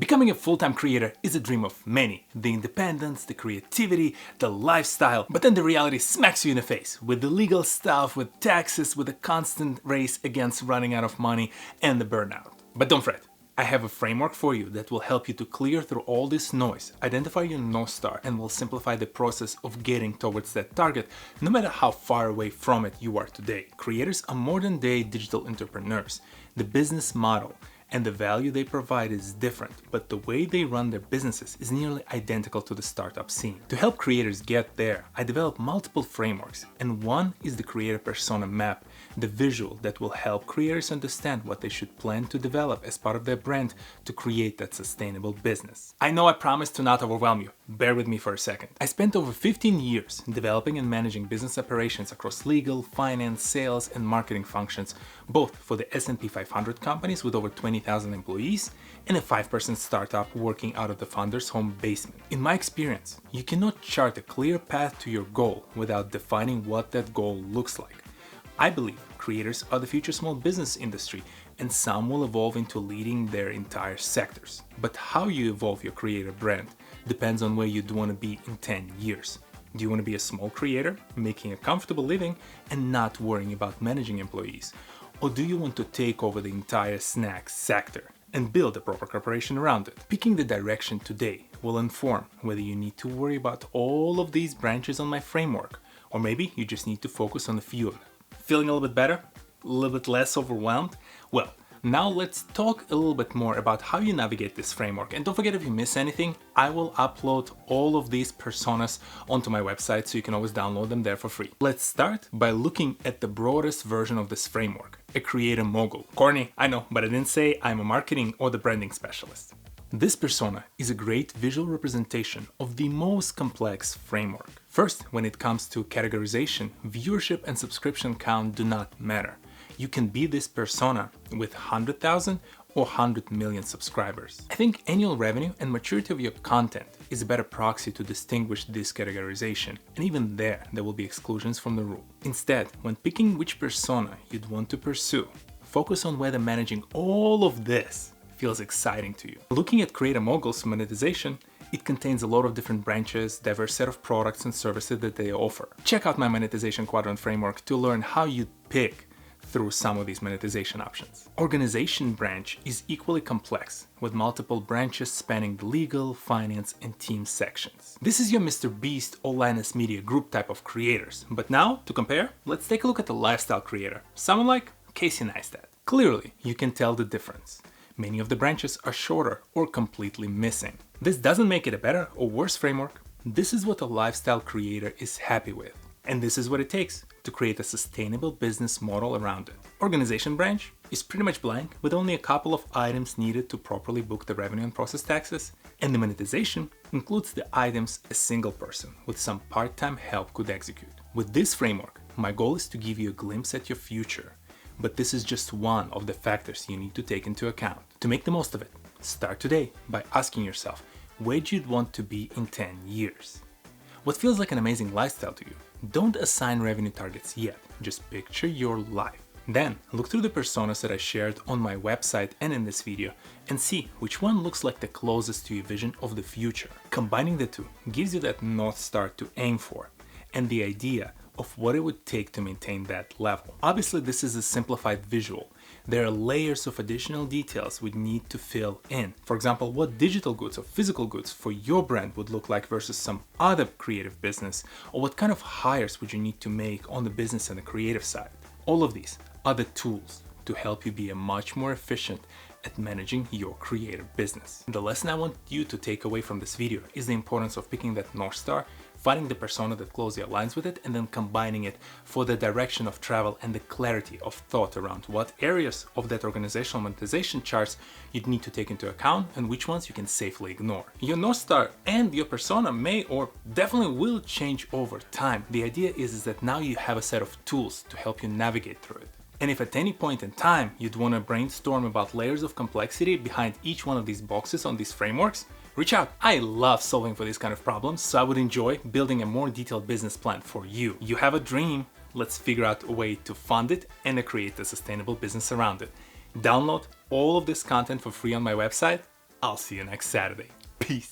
Becoming a full-time creator is a dream of many. The independence, the creativity, the lifestyle. But then the reality smacks you in the face with the legal stuff, with taxes, with the constant race against running out of money and the burnout. But don't fret. I have a framework for you that will help you to clear through all this noise, identify your North Star, and will simplify the process of getting towards that target, no matter how far away from it you are today. Creators are modern-day digital entrepreneurs. The business model and the value they provide is different, but the way they run their businesses is nearly identical to the startup scene. To help creators get there, I developed multiple frameworks, and one is the Creator Persona Map, the visual that will help creators understand what they should plan to develop as part of their brand to create that sustainable business. I know I promised to not overwhelm you. Bear with me for a second. I spent over 15 years developing and managing business operations across legal, finance, sales, and marketing functions, both for the S&P 500 companies with over 20,000 employees and a 5% startup working out of the founder's home basement. In my experience, you cannot chart a clear path to your goal without defining what that goal looks like. I believe creators are the future small business industry, and some will evolve into leading their entire sectors. But how you evolve your creator brand depends on where you want to be in 10 years. Do you want to be a small creator, making a comfortable living and not worrying about managing employees? Or do you want to take over the entire snack sector and build a proper corporation around it? Picking the direction today will inform whether you need to worry about all of these branches on my framework, or maybe you just need to focus on a few of them. Feeling a little bit better? A little bit less overwhelmed? Well, now let's talk a little bit more about how you navigate this framework. And don't forget, if you miss anything, I will upload all of these personas onto my website, so you can always download them there for free. Let's start by looking at the broadest version of this framework, a creator mogul. Corny, I know, but I didn't say I'm a marketing or the branding specialist. This persona is a great visual representation of the most complex framework. First, when it comes to categorization, viewership and subscription count do not matter. You can be this persona with 100,000 or 100 million subscribers. I think annual revenue and maturity of your content is a better proxy to distinguish this categorization, and even there will be exclusions from the rule. Instead, when picking which persona you'd want to pursue, focus on whether managing all of this feels exciting to you. Looking at Creator Mogul's monetization, it contains a lot of different branches, diverse set of products and services that they offer. Check out my monetization quadrant framework to learn how you pick through some of these monetization options. Organization branch is equally complex, with multiple branches spanning the legal, finance, and team sections. This is your MrBeast or Linus Media Group type of creators. But now, to compare, let's take a look at the lifestyle creator, someone like Casey Neistat. Clearly, you can tell the difference. Many of the branches are shorter or completely missing. This doesn't make it a better or worse framework. This is what a lifestyle creator is happy with. And this is what it takes to create a sustainable business model around it. Organization branch is pretty much blank, with only a couple of items needed to properly book the revenue and process taxes. And the monetization includes the items a single person with some part-time help could execute. With this framework, my goal is to give you a glimpse at your future. But this is just one of the factors you need to take into account. To make the most of it, start today by asking yourself where you'd want to be in 10 years. What feels like an amazing lifestyle to you? Don't assign revenue targets yet, just picture your life. Then look through the personas that I shared on my website and in this video and see which one looks like the closest to your vision of the future. Combining the two gives you that North Star to aim for and the idea of what it would take to maintain that level. Obviously, this is a simplified visual. There are layers of additional details we need to fill in. For example, what digital goods or physical goods for your brand would look like versus some other creative business, or what kind of hires would you need to make on the business and the creative side. All of these are the tools to help you be a much more efficient at managing your creative business. The lesson I want you to take away from this video is the importance of picking that North Star, finding the persona that closely aligns with it, and then combining it for the direction of travel and the clarity of thought around what areas of that organizational monetization charts you'd need to take into account and which ones you can safely ignore. Your North Star and your persona may or definitely will change over time. The idea is that now you have a set of tools to help you navigate through it. And if at any point in time you'd want to brainstorm about layers of complexity behind each one of these boxes on these frameworks, reach out. I love solving for these kind of problems, so I would enjoy building a more detailed business plan for you. You have a dream, let's figure out a way to fund it and to create a sustainable business around it. Download all of this content for free on my website I'll see you next Saturday. Peace.